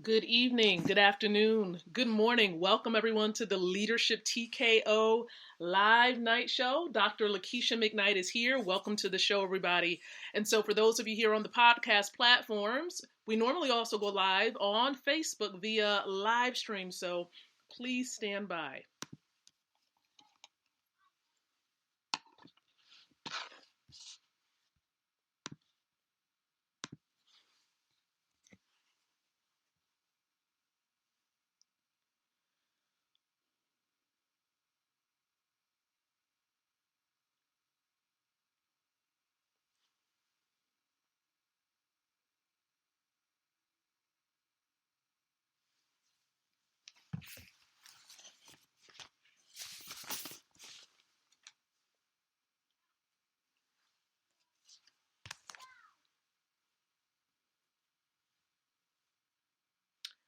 Good evening, good afternoon, good morning. Welcome everyone to the Leadership TKO live night show. Dr. Lakeisha-mcknight is here. Welcome to the show, everybody. And so for those of you here on the podcast platforms, we normally also go live on Facebook via live stream. So please stand by.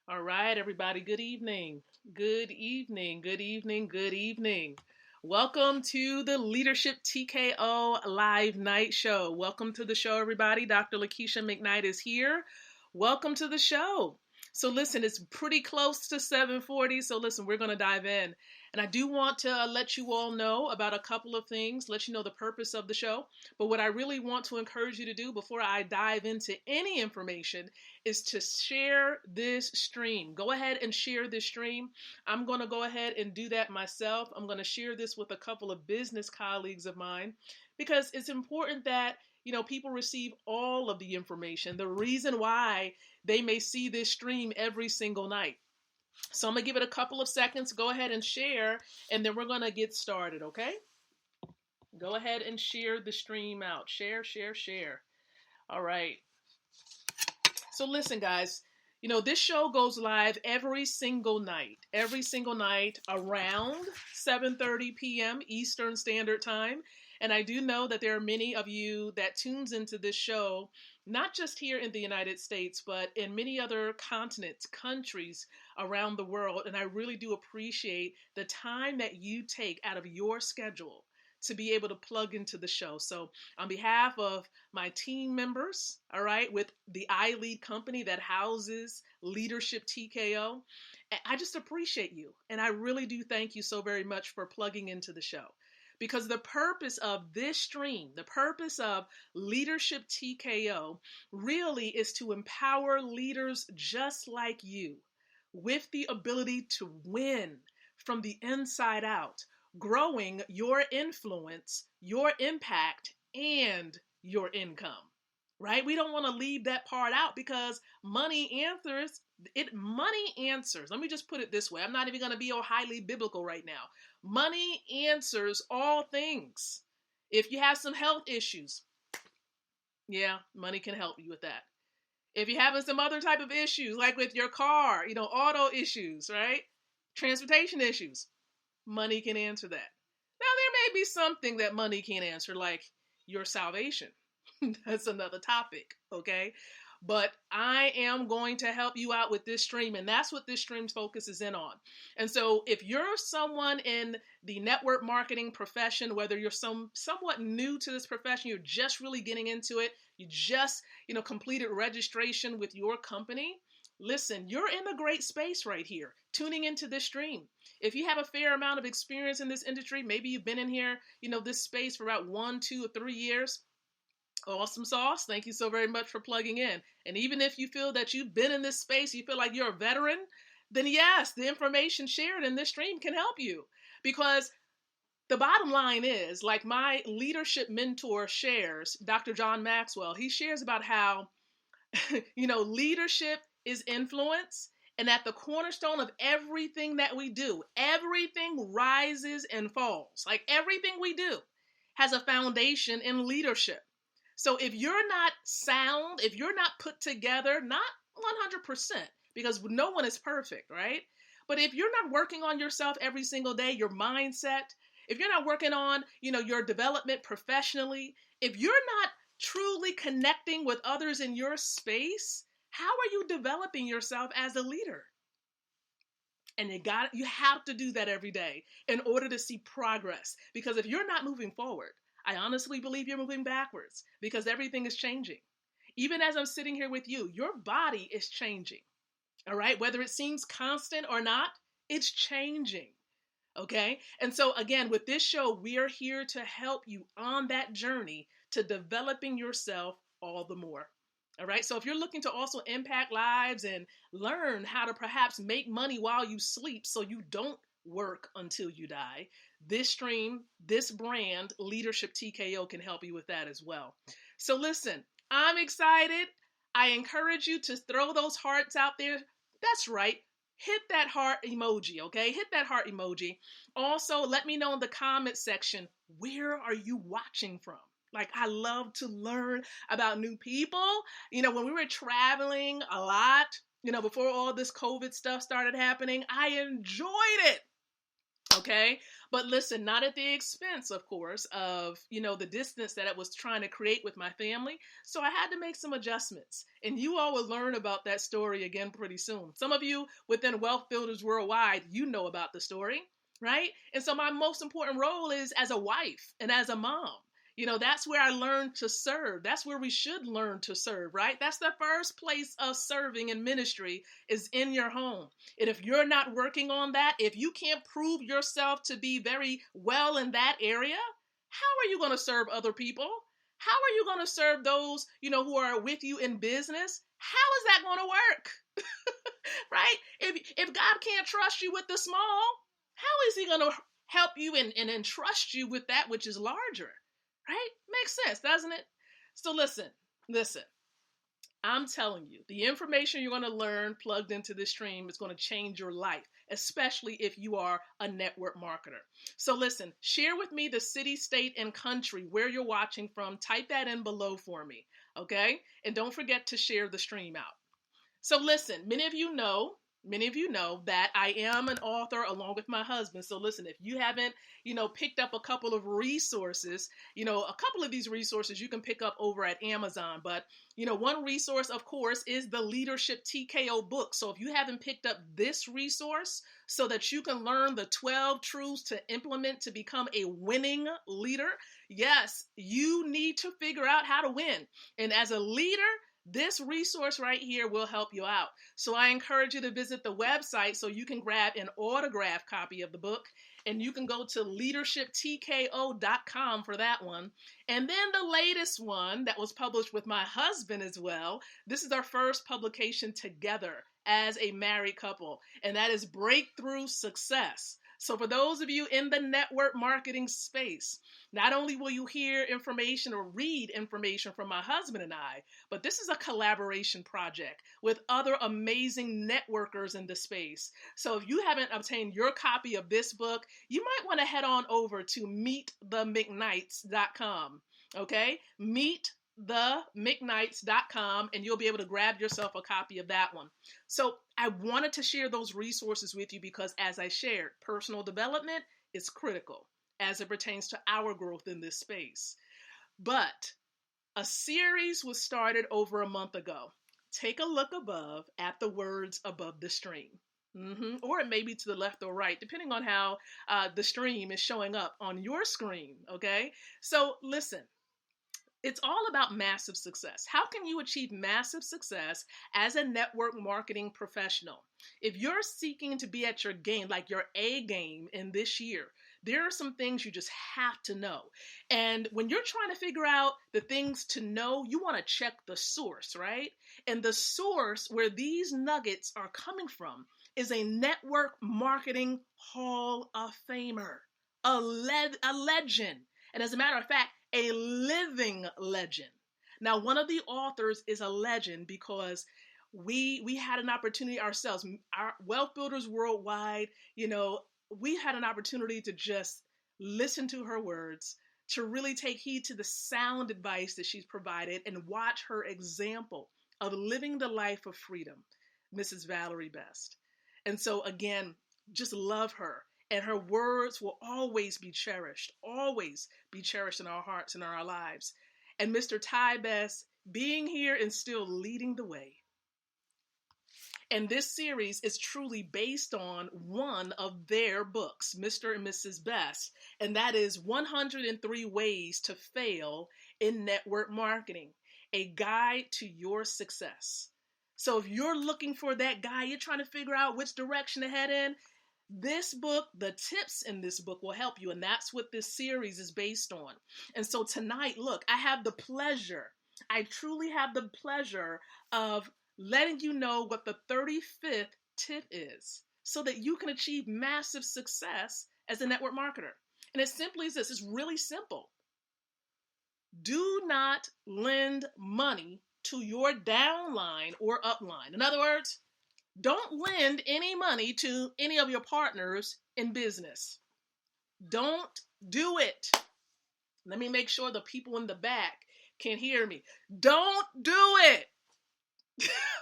All right, everybody. Good evening. Good evening. Good evening. Good evening. Welcome to the Leadership TKO live night show. Welcome to the show, everybody. Dr. Lakeisha-mcknight is here. Welcome to the show. So listen, it's pretty close to 7:40. So listen, we're going to dive in. And I do want to let you all know about a couple of things, let you know the purpose of the show. But what I really want to encourage you to do before I dive into any information is to share this stream. Go ahead and share this stream. I'm going to go ahead and do that myself. I'm going to share this with a couple of business colleagues of mine because it's important that people receive all of the information, the reason why they may see this stream every single night. So I'm going to give it a couple of seconds. Go ahead and share, and then we're going to get started, okay? Go ahead and share the stream out. Share, share, share. All right. So listen, guys, this show goes live every single night around 7:30 p.m. Eastern Standard Time. And I do know that there are many of you that tunes into this show, not just here in the United States, but in many other continents, countries around the world. And I really do appreciate the time that you take out of your schedule to be able to plug into the show. So on behalf of my team members, all right, with the iLead company that houses Leadership TKO, I just appreciate you. And I really do thank you so very much for plugging into the show. Because the purpose of this stream, the purpose of Leadership TKO really is to empower leaders just like you with the ability to win from the inside out, growing your influence, your impact, and your income, right? We don't want to leave that part out because money answers. Let me just put it this way. I'm not even going to be all highly biblical right now. Money answers all things. If you have some health issues, yeah, money can help you with that. If you're having some other type of issues, like with your car, auto issues, right? Transportation issues, money can answer that. Now, there may be something that money can't answer, like your salvation. That's another topic, okay? But I am going to help you out with this stream, and that's what this stream focuses in on. And so if you're someone in the network marketing profession, whether you're somewhat new to this profession, you're just really getting into it, you just, completed registration with your company, listen, you're in a great space right here, tuning into this stream. If you have a fair amount of experience in this industry, maybe you've been in here, this space for about 1, 2, or 3 years, awesome sauce. Thank you so very much for plugging in. And even if you feel that you've been in this space, you feel like you're a veteran, then yes, the information shared in this stream can help you. Because the bottom line is, like my leadership mentor shares, Dr. John Maxwell, he shares about how, leadership is influence. And at the cornerstone of everything that we do, everything rises and falls. Like everything we do has a foundation in leadership. So if you're not sound, if you're not put together, not 100%, because no one is perfect, right? But if you're not working on yourself every single day, your mindset, if you're not working on, your development professionally, if you're not truly connecting with others in your space, how are you developing yourself as a leader? And you have to do that every day in order to see progress. Because if you're not moving forward, I honestly believe you're moving backwards because everything is changing. Even as I'm sitting here with you, your body is changing. All right. Whether it seems constant or not, it's changing. Okay. And so, again, with this show, we are here to help you on that journey to developing yourself all the more. All right. So, if you're looking to also impact lives and learn how to perhaps make money while you sleep so you don't work until you die, this stream, this brand, Leadership TKO, can help you with that as well. So, listen, I'm excited. I encourage you to throw those hearts out there. That's right. Hit that heart emoji, okay? Hit that heart emoji. Also, let me know in the comment section, where are you watching from? Like, I love to learn about new people. When we were traveling a lot, before all this COVID stuff started happening, I enjoyed it. Okay. But listen, not at the expense, of course, of, the distance that it was trying to create with my family. So I had to make some adjustments. And you all will learn about that story again pretty soon. Some of you within Wealth Builders Worldwide, you know about the story, right? And so my most important role is as a wife and as a mom. That's where I learned to serve. That's where we should learn to serve, right? That's the first place of serving in ministry is in your home. And if you're not working on that, if you can't prove yourself to be very well in that area, how are you going to serve other people? How are you going to serve those, who are with you in business? How is that going to work? Right? If God can't trust you with the small, how is he going to help you and entrust you with that which is larger? Right? Makes sense, doesn't it? So listen. I'm telling you, the information you're going to learn plugged into this stream is going to change your life, especially if you are a network marketer. So listen, share with me the city, state, and country where you're watching from. Type that in below for me, okay? And don't forget to share the stream out. So listen, many of you know that I am an author along with my husband. So listen, if you haven't, picked up a couple of resources, a couple of these resources you can pick up over at Amazon. But, one resource, of course, is the Leadership TKO book. So if you haven't picked up this resource so that you can learn the 12 truths to implement to become a winning leader, yes, you need to figure out how to win. And as a leader, this resource right here will help you out. So I encourage you to visit the website so you can grab an autographed copy of the book. And you can go to leadershiptko.com for that one. And then the latest one that was published with my husband as well. This is our first publication together as a married couple. And that is Breakthrough Success. So for those of you in the network marketing space, not only will you hear information or read information from my husband and I, but this is a collaboration project with other amazing networkers in the space. So if you haven't obtained your copy of this book, you might want to head on over to meetthemcknights.com. Okay? meetthemcknights.com, and you'll be able to grab yourself a copy of that one. So I wanted to share those resources with you because, as I shared, personal development is critical as it pertains to our growth in this space. But a series was started over a month ago. Take a look above at the words above the stream. Or it may be to the left or right, depending on how the stream is showing up on your screen, okay? So listen. It's all about massive success. How can you achieve massive success as a network marketing professional? If you're seeking to be at your game, like your A game in this year, there are some things you just have to know. And when you're trying to figure out the things to know, you want to check the source, right? And the source where these nuggets are coming from is a network marketing Hall of Famer, a legend. And as a matter of fact, a living legend. Now, one of the authors is a legend because we had an opportunity ourselves, our Wealth Builders Worldwide, we had an opportunity to just listen to her words, to really take heed to the sound advice that she's provided and watch her example of living the life of freedom, Mrs. Valerie Best. And so again, just love her. And her words will always be cherished in our hearts and our lives. And Mr. Ty Best being here and still leading the way. And this series is truly based on one of their books, Mr. and Mrs. Best, and that is 103 Ways to Fail in Network Marketing, a guide to your success. So if you're looking for that guy, you're trying to figure out which direction to head in, this book, the tips in this book will help you. And that's what this series is based on. And so tonight, look, I truly have the pleasure of letting you know what the 35th tip is so that you can achieve massive success as a network marketer. And it simply is this. It's really simple. Do not lend money to your downline or upline. In other words, don't lend any money to any of your partners in business. Don't do it. Let me make sure the people in the back can hear me. Don't do it.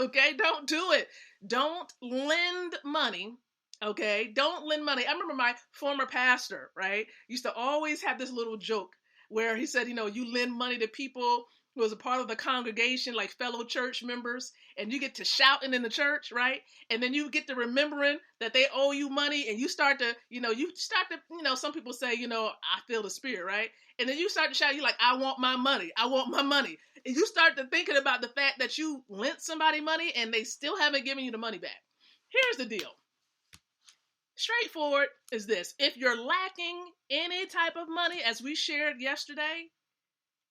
Okay, don't do it. Don't lend money. Okay, don't lend money. I remember my former pastor, right, used to always have this little joke where he said, you lend money to people who was a part of the congregation, like fellow church members, and you get to shouting in the church, right? And then you get to remembering that they owe you money, and you start to, some people say, I feel the spirit, right? And then you start to shout, you're like, I want my money. I want my money. And you start to thinking about the fact that you lent somebody money and they still haven't given you the money back. Here's the deal. Straightforward is this. If you're lacking any type of money, as we shared yesterday,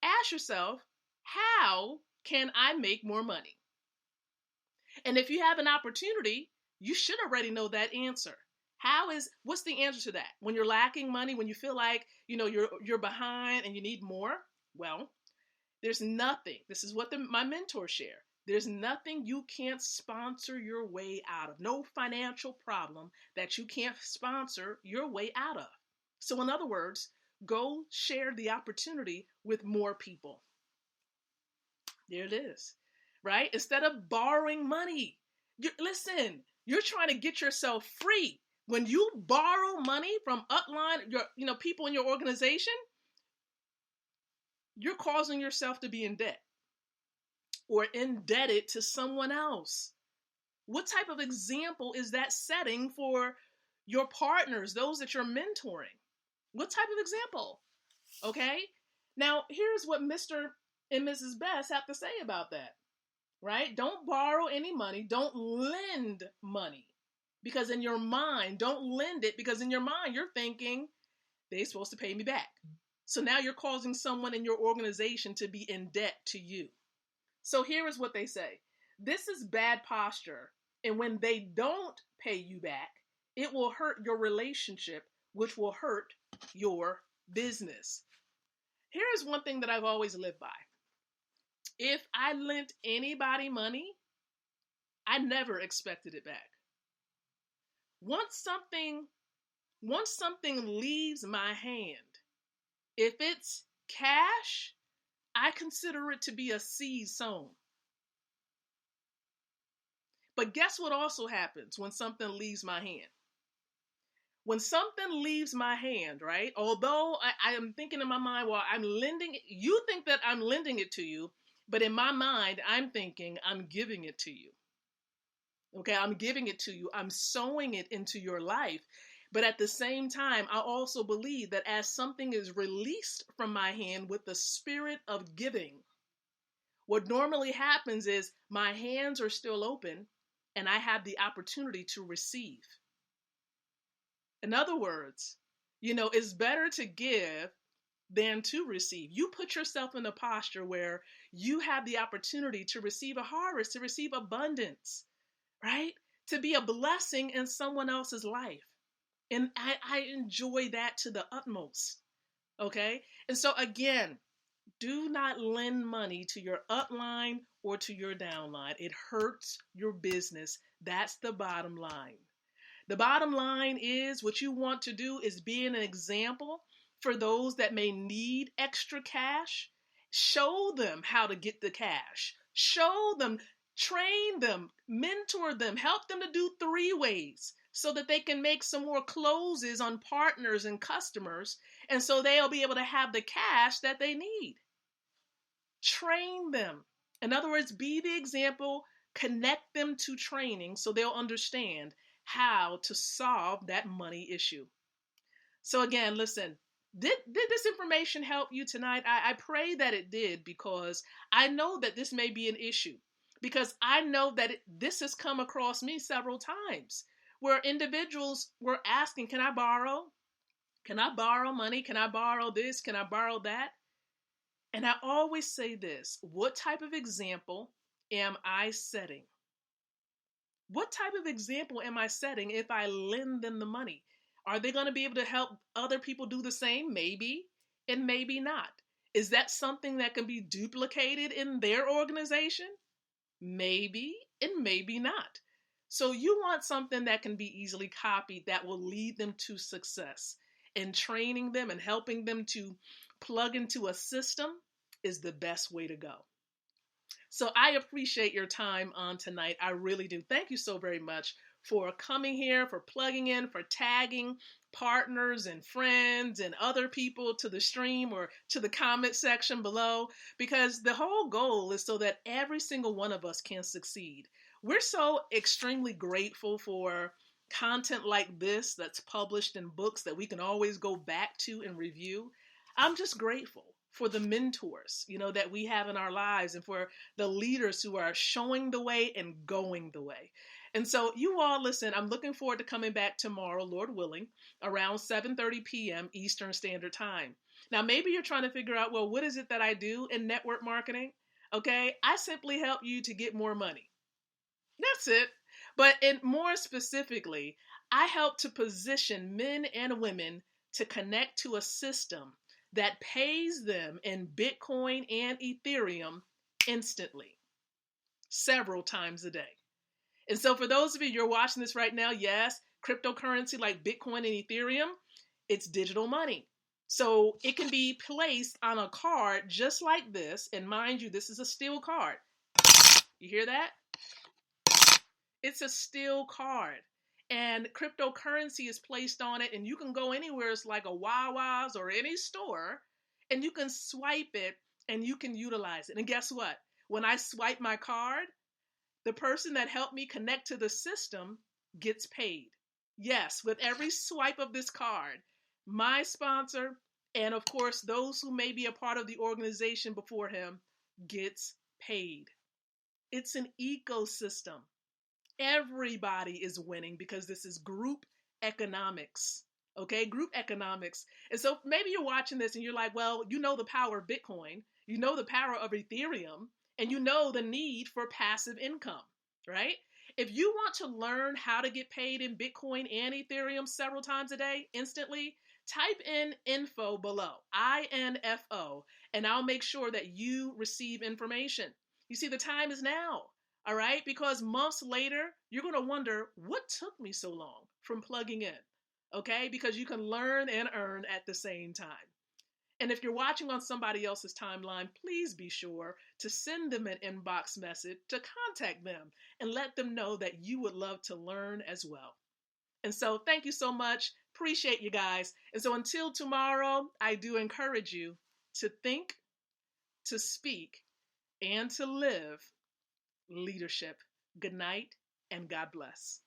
ask yourself, how can I make more money? And if you have an opportunity, you should already know that answer. What's the answer to that? When you're lacking money, when you feel like, you're behind and you need more, well, there's nothing. This is what my mentors share. There's nothing you can't sponsor your way out of. No financial problem that you can't sponsor your way out of. So in other words, go share the opportunity with more people. There it is, right? Instead of borrowing money, you're trying to get yourself free. When you borrow money from upline, people in your organization, you're causing yourself to be in debt or indebted to someone else. What type of example is that setting for your partners, those that you're mentoring? What type of example? Okay. Now, here's what Mr. and Mrs. Best have to say about that, right? Don't borrow any money. Don't lend money because in your mind, don't lend it because in your mind, you're thinking they're supposed to pay me back. So now you're causing someone in your organization to be in debt to you. So here is what they say. This is bad posture. And when they don't pay you back, it will hurt your relationship, which will hurt your business. Here is one thing that I've always lived by. If I lent anybody money, I never expected it back. Once something leaves my hand, if it's cash, I consider it to be a seed sown. But guess what also happens when something leaves my hand? When something leaves my hand, right? Although I am thinking in my mind, well, I'm lending it. You think that I'm lending it to you, but in my mind, I'm thinking I'm giving it to you. Okay, I'm giving it to you. I'm sowing it into your life. But at the same time, I also believe that as something is released from my hand with the spirit of giving, what normally happens is my hands are still open and I have the opportunity to receive. In other words, it's better to give than to receive. You put yourself in a posture where you have the opportunity to receive a harvest, to receive abundance, right? To be a blessing in someone else's life. And I enjoy that to the utmost, okay? And so again, do not lend money to your upline or to your downline. It hurts your business. That's the bottom line. The bottom line is what you want to do is be an example for those that may need extra cash. Show them how to get the cash. Show them, train them, mentor them, help them to do 3 ways so that they can make some more closes on partners and customers. And so they'll be able to have the cash that they need. Train them. In other words, be the example, connect them to training so they'll understand how to solve that money issue. So again, listen, did this information help you tonight? I pray that it did because I know that this may be an issue. because I know that this has come across me several times where individuals were asking, can I borrow? Can I borrow money? Can I borrow this? Can I borrow that? And I always say this, what type of example am I setting? What type of example am I setting if I lend them the money? Are they going to be able to help other people do the same? Maybe, and maybe not. Is that something that can be duplicated in their organization? Maybe, and maybe not. So you want something that can be easily copied that will lead them to success. And training them and helping them to plug into a system is the best way to go. So I appreciate your time on tonight. I really do. Thank you so very much for coming here, for plugging in, for tagging partners and friends and other people to the stream or to the comment section below, because the whole goal is so that every single one of us can succeed. We're so extremely grateful for content like this that's published in books that we can always go back to and review. I'm just grateful for the mentors, that we have in our lives, and for the leaders who are showing the way and going the way. And so you all listen, I'm looking forward to coming back tomorrow, Lord willing, around 7:30 p.m. Eastern Standard Time. Now, maybe you're trying to figure out, well, what is it that I do in network marketing? Okay, I simply help you to get more money. That's it. But more specifically, I help to position men and women to connect to a system that pays them in Bitcoin and Ethereum instantly, several times a day. And so for those of you, you're watching this right now, yes, cryptocurrency like Bitcoin and Ethereum, it's digital money. So it can be placed on a card just like this. And mind you, this is a steel card. You hear that? It's a steel card. And cryptocurrency is placed on it, and you can go anywhere. It's like a Wawa's or any store, and you can swipe it and you can utilize it. And guess what? When I swipe my card, the person that helped me connect to the system gets paid. Yes, with every swipe of this card, my sponsor, and of course, those who may be a part of the organization before him, gets paid. It's an ecosystem. Everybody is winning because this is group economics. Okay, group economics. And so maybe you're watching this and you're like, well, you know the power of Bitcoin, you know the power of Ethereum, and you know the need for passive income, right? If you want to learn how to get paid in Bitcoin and Ethereum several times a day instantly, type in info below, INFO, and I'll make sure that you receive information. You see, the time is now. All right, because months later, you're going to wonder, what took me so long from plugging in? Okay, because you can learn and earn at the same time. And if you're watching on somebody else's timeline, please be sure to send them an inbox message to contact them and let them know that you would love to learn as well. And so thank you so much. Appreciate you guys. And so until tomorrow, I do encourage you to think, to speak, and to live leadership. Good night and God bless.